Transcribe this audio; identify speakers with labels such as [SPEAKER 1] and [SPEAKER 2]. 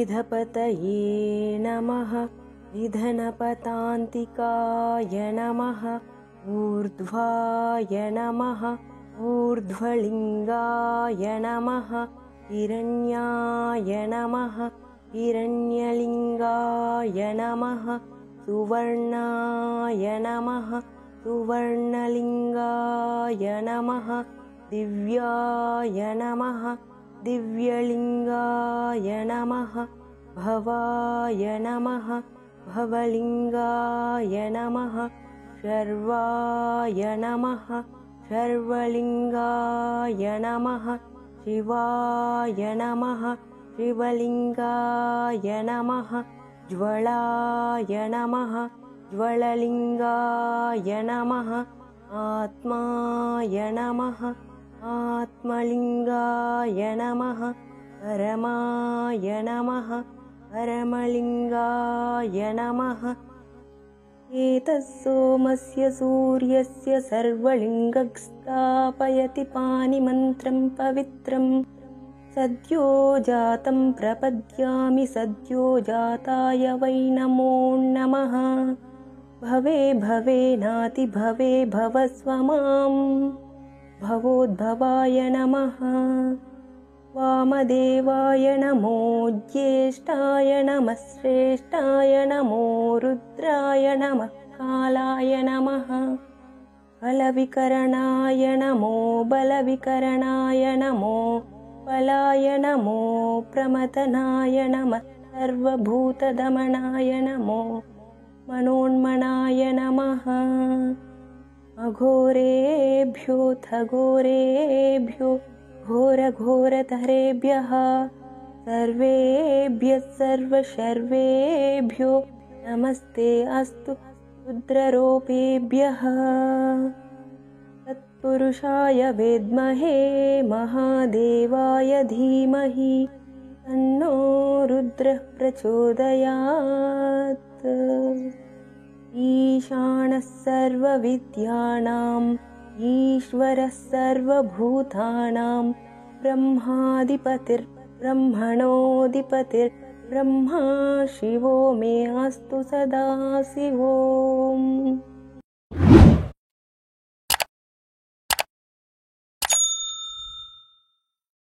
[SPEAKER 1] विधपतये नमः विधनपतान्तिकाय नमः ऊर्ध्वाय नमः ऊर्ध्वलिङ्गाय नमः हिरण्याय नमः हिरण्यलिङ्गाय नमः सुवर्णाय नमः सुवर्णलिङ्गाय नमः दिव्याय नमः दिव्यलिङ्गाय नमः भवाय नमः भवलिङ्गाय नमः शर्वाय नमः शर्वलिङ्गाय नमः शिवाय नमः शिवलिङ्गाय नमः ज्वलाय नमः ज्वललिङ्गाय नमः आत्माय नमः आत्मलिङ्गाय नमः परमाय नमः परमलिङ्गाय नमः एतत्सोमस्य सूर्यस्य सर्वलिङ्गस्थापयति पानिमन्त्रं पवित्रं सद्यो जातं प्रपद्यामि सद्यो जाताय वै नमो नमः भवे भवे नाति भवे भवस्व मां भवोद्भवाय नमः वामदेवाय नमो ज्येष्ठाय नमः श्रेष्ठाय नमो रुद्राय नमः कालाय नमः बलविकरणाय नमो बलविकरणाय नमो बलाय नमो प्रमथनाय नमः सर्वभूतदमनाय नमो मनोन्मनाय नमः अघोरेभ्योऽथ घोरेभ्यो घोरघोरतरेभ्यः सर्वेभ्यः सर्वशर्वेभ्यो नमस्ते अस्तु रुद्ररूपेभ्यः तत्पुरुषाय विद्महे महादेवाय धीमहि तन्नो रुद्रः प्रचोदयात् ईशानः सर्वविद्यानाम् ईश्वरः सर्वभूतानां ब्रह्माधिपतिर्ब्रह्मणोऽधिपतिर्ब्रह्मा शिवो मे अस्तु सदा शिवोम्।